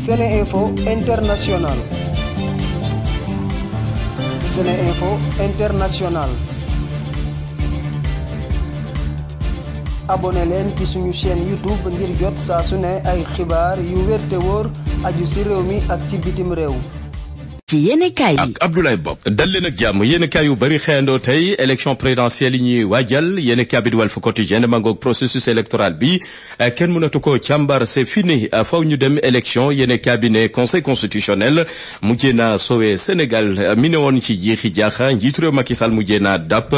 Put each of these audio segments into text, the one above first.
SeneInfo International. SeneInfo International. abonné leen ci suñu chaîne YouTube ngir jot saa su ne ay xibaar yu wér te wóor aju ci réew mi ak ci bitim réew. ci yéenekaay yi ak Abdoulaye Bob dal leen ak jàmm yéenekaay yu bëri xëyandoo tey élection présidentielle yi ñuy waajal yéenekaay bi di Walf Quotidien ma ngoog processus électoral bi kenn mënatu ko càmbar c'est fini faw ñu dem élection yéenekaay bi ne conseil constitutionnel mujjee na sowe Sénégal mi ne woon ci jiixi jaaxa njiitu réew Macky Sall mujjee na dàpp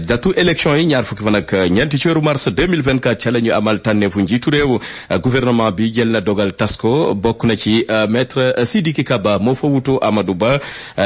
datu élection yi ñaar fukki fan ak ñeenti ci weeru mars 2024 ca la ñu amal tànneefu njiitu réew gouvernement bi jël na dogal tas ko bokk na ci maître Sidiki Kaba moo fa wutu Amadou Ba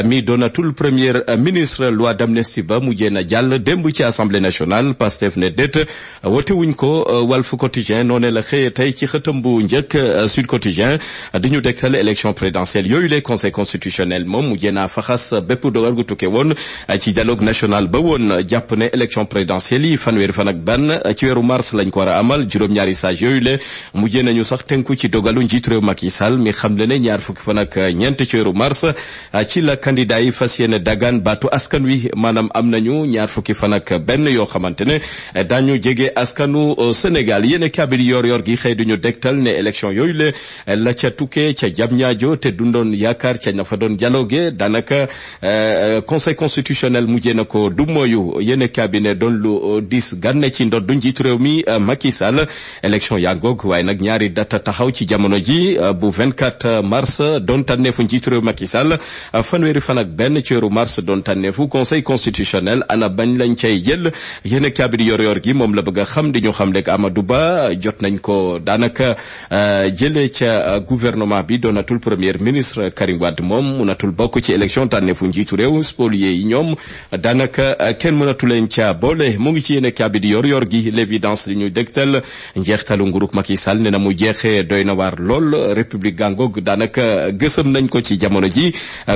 mi doonatul premier ministre loi d'amnistie ba mujjee na jàll démb ci assemblée nationale Pastef ne déet wote wuñ ko Walf Quotidien noonu la xëye tey ci xëtam bu njëkk Sud Quotidien di ñu dégtal élection présidentielle yooyu le conseil constitutionnel moom mujjee na faxas bépp dogal gu tukke woon ci dialogue national ba woon jàpp ne élection présidentielle yi fanweeri fan ak benn ci weeru mars lañ ko war a amal juróom-ñaari sages yooyu le mujjee nañu sax tënku ci dogalu njiitu réew Macky Sall mi xam le ne ñaar fukki fan ak ñeent ci weeru mars ci la candidat yi fas yéene dagaan baatu askan wi maanaam am nañu ñaar fukki fan ak benn yoo xamante ne dañu jege askanu Sénégal yéen kaabir yor gi xëy duñu dégtal ne élection yooyu la ca tukkee ca Diamniadio te dundoon yaakaar ca ña fa doon dialogue daanaka conseil constitutionnel mujjee na ko du mooyu yéen cabinet doon lu dis gànne ci ndoddu njiitu réew mi Macky Sall élection yaa ngoog waaye nag ñaari data taxaw ci jamono ji bu 24 mars doon tànneefu njiitu réew Macky Sall fanweeri fan ak benn ci weeru mars doon tànneefu conseil constitutionnel ana bañ lañ cay jël yéen cabinet yor gi moom la bëgg a xam di ñu xam rek Amadou Ba jot nañ ko daanaka jëlee ca gouvernement bi doonatul premier ministre Karim Wade moom mënatul bokk ci élection tànneefu njiitu réew spoliés yi ñoom daanaka kenn mënatu leen ca boole mu ngi ci yéen cabinet yor gi l'évidence li ñu dégtal njeextalu nguurug Macky Sall ne na mu jeexee doy na waar lool république gàngoog daanaka gësëm nañ ko ci jamono ji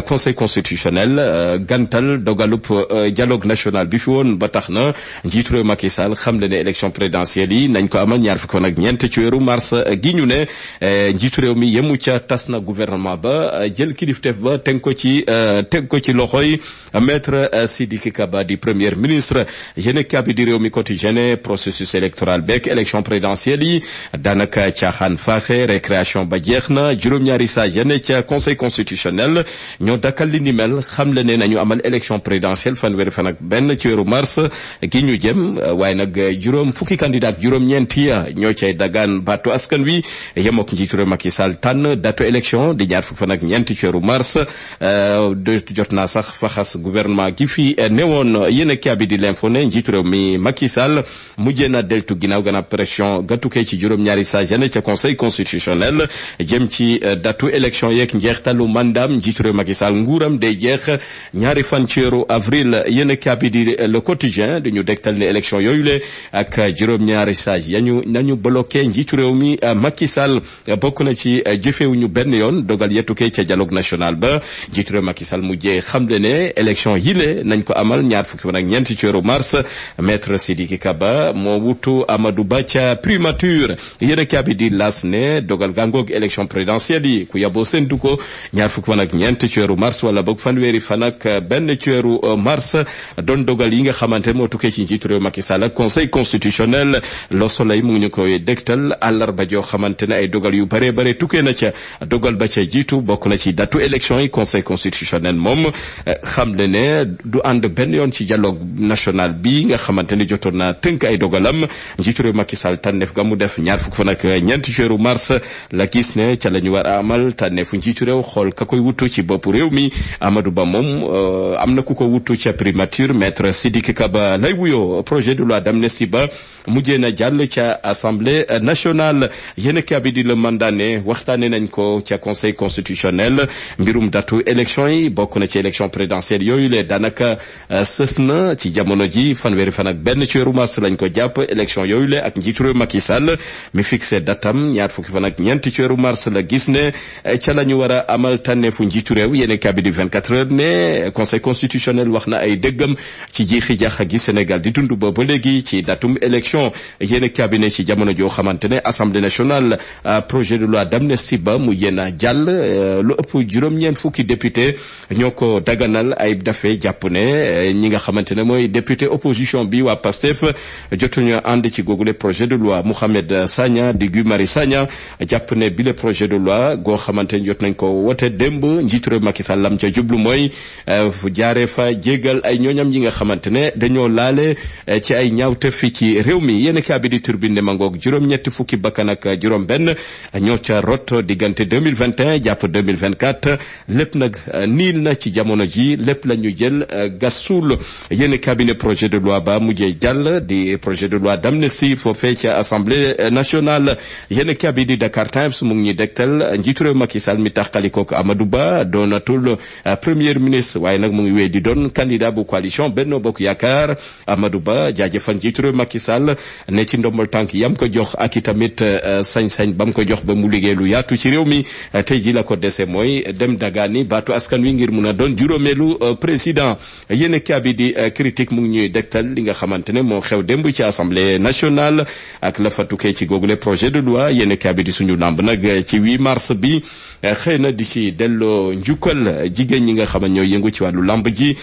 conseil constitutionnel gantal dogalub dialogue national bi fi woon ba tax na njiitu réew Macky Sall xam le ne élection présidentielle yi nañ ko amal ñaar fukki fan ak ñeent ci weeru mars gi ñu ne njiitu réew mi yemu ca tas na gouvernement ba jël kilifteef ba teg ko ci loxoy maître Sidiki Kaba di premier ministre yéen kabi di réew mi quotidien processus électoral beek élection présidentielle yi daanaka caaxaan faaxe récréation ba jeex na juróom-ñaari saa yene ca conseil constitutionnel ñoo dakkal li ni mel xam le ne nañu amal élection présidentielle fanweeri fan ak benn ci weeru mars gi ñu jëm waaye nag fukki candidat ak juróom-ñeenti ñoo cay dagaan baatu askan wi yemook njiitu réew Macky Sall tànn datu élection di ñaar fukki fan ak ñeenti ci weeru mars jot naa sax faxas gouvernement gi fi newoon yéen a bi di l'info ne njiitu réew mi Macky Sall mujjee na deltu ginnaaw gannaaw pression gatukee ci juróom-ñaari saa yene ca conseil constitutionnel jëm ci datu élection yeeg njeextalu mandam njiitu réew Macky Sall nguuram day jeex ñaari fan ci weeru avril yéen a bi di le quotidien dañu dégtal ne élection yooyu le ak juróom-ñaari sages nañu bloqué njiitu réew mi Macky Sall bokk na ci jëfewuñu benn yoon dogal yetukee ca dialogue national ba njiitu réew Macky Sall mujjee xamle ne élection yi le nañ ko amal ñaar fukki fan ak ñeenti ci weeru mars maître Sidiki Kaba moo wutu Amadou Ba ca primature yéen a bi di las ne dogal gàngoog élection présidentielle yi ku yaboo séntu ko ñaar fukki fan ak ñeent ci weeru mars wala boog fanweeri fan ak benn ci weeru mars doon dogal yi nga xamante moo tukkee ci njiitu réew Macky Sall ak conseil constitutionnel Le Soleil mu ngi ñu koy dégtal àllarba joo xamante ne ay dogal yu bare tukkee na ca dogal ba ca jiitu bokk na ci datu élection yi conseil constitutionnel moom xam le ne du ànd benn yoon ci dialogue national bi nga xamante ne jotoon na tënk ay dogalam njiitu réew Macky Sall tànneef ga mu def ñaar fukk fan ak ñeent ci weeru mars la gis ne ca la ñu war a amal tànneefu njiitu réew xool ka koy wutu ci bopp réew mi Amadou Ba moom am na ku ko wutu ca primature maître Sidiki Kaba lay wuyoo projet de loi d'amnistie ba mujjee na jàll ca assemblée nationale yéen a bi di le mandat ne waxtaane nañ ko ca conseil constitutionnel mbirum datu élection yi bokk na ci élection présidentielle yooyu le daanaka sës na ci jamono ji fanweeri fan ak benn ci weeru mars lañ ko jàpp élection yooyu le ak njiitu réew Macky Sall mi fixé datam ñaar fukki fan ak ñeent ci weeru mars la gis ne ca la ñu war a amal tànneefu njiitu réew yéen a bi di 24 heures ne conseil constitutionnel wax na ay dëggam ci jiixi jaxa gi Sénégal di dund ba léegi ci datum élection opposition yéen cabinet ci jamono joo xamante ne assemblée nationale projet de loi d'amnistie ba mu yéen a jàll lu ëpp juróom-ñeent fukki député ñoo ko daganal Ayib Daffé jàpp ne ñi nga xamante ne mooy député opposition bi waa PASTEF jotuñu ànd ci googule projet de loi. Mohamed Sagna di Guy Marius Sagna jàpp ne bile projet de loi goo xamante ne jot nañ ko wote démb njiitu réew Macky Sall lam ca jublu mooy jaaree fa jégal ay ñooñam yi nga xamante ne dañoo laale ci ay ñaawte fi ci réew mi yéen kaa bi di turbine ne ma ngoog juróom-ñetti fukki bakkan ak juróom-benn ñoo ca rot diggante 2021 jàpp 2024 lépp nag niil na ci jamono ji lépp la ñu jël gasul yéen cabinet projet de loi ba mujjee jàll di projet de loi d'amnistie foofee ca assemblée nationale yéen cabinet di Dakar Times mu ngi ñuy dektal njiitu réew Macky Sall mi taxalikook Amadou Ba doonatul premier ministre waaye nag mu ngi wéy di doon candidat bu coalition Benno Bokk Yaakaar Amadou Ba jaajëfal njiitu réew Macky Sall ne ci ndombal tànk yam ko jox ak itamit sañ-sañ bam ko jox ba mu liggéey lu yaatu ci réew mi tey ji la ko dese mooy dem dagaani baatu askan wi ngir mun a doon juróomeelu président yéen kaabi di critique mu ngi ñuy dektal li nga xamante ne moo xew démb ci assemblée nationale ak la fa tukkee ci googule projet de loi yéen kaabi di suñu lamb nag ci 8 mars bi xëy na di ci delloo njukkal jigéen ñi nga xam ne ñoo yëngu ci wàllu lamb ji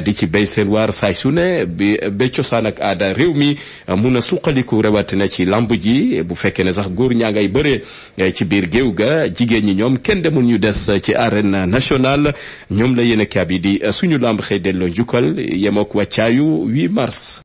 di ci béy seen waar saay su ne bi ba cosaan ak aada réew mi mun a suqaliku rawatina ci lamb ji bu fekkee ne sax góor ñaa ngay bëree ci biir géew ga jigéen ñi ñoom kenn demul ñu des ci arène nationale ñoom la yéen kaabi di suñu lamb xëy delloo njukkal yemook wàccaayu 8 mars.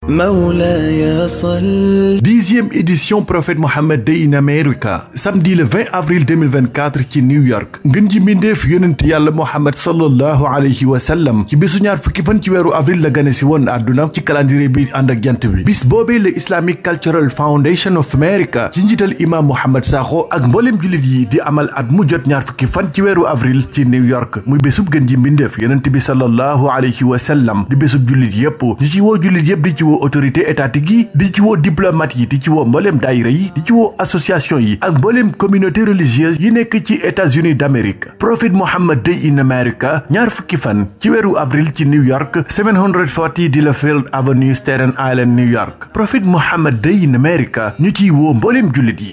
Mawlaya sall. 10e édition Prophète Mohammed Day in America samedi le 20 avril 2024 ci New York ngën ji mbindeef yonent yàlla Muhammad sallallahu alayhi wa sallam ci bésu ñaar fukki fan ci weeru avril la gane si woon àdduna ci calendrier bi ànd ak jant bi bis boobee le Islamic Cultural Foundation of America ci njiital imam Mohamed Sakho ak mboolem jullit yi di amal at mu jot ñaar fukki fan ci weeru avril ci New York muy bésub gën ji mbindeef yonent bi sallallahu alayhi wa sallam di bésub jullit yépp di ci woo jullit yépp di ci woo autorité étatique yi di ci woo diplomate yi di ci woo mboolem daayira yi di ci woo association yi ak mboolem communauté religieuse yi nekk ci États-Unis d'Amérique Prophet Muhammad Day in America ñaar fukki fan ci weeru avril ci New York 740 Delafield Avenue Staten Island New York Prophet Muhammad Day in America ñu ciy woo mboolem jullit yi.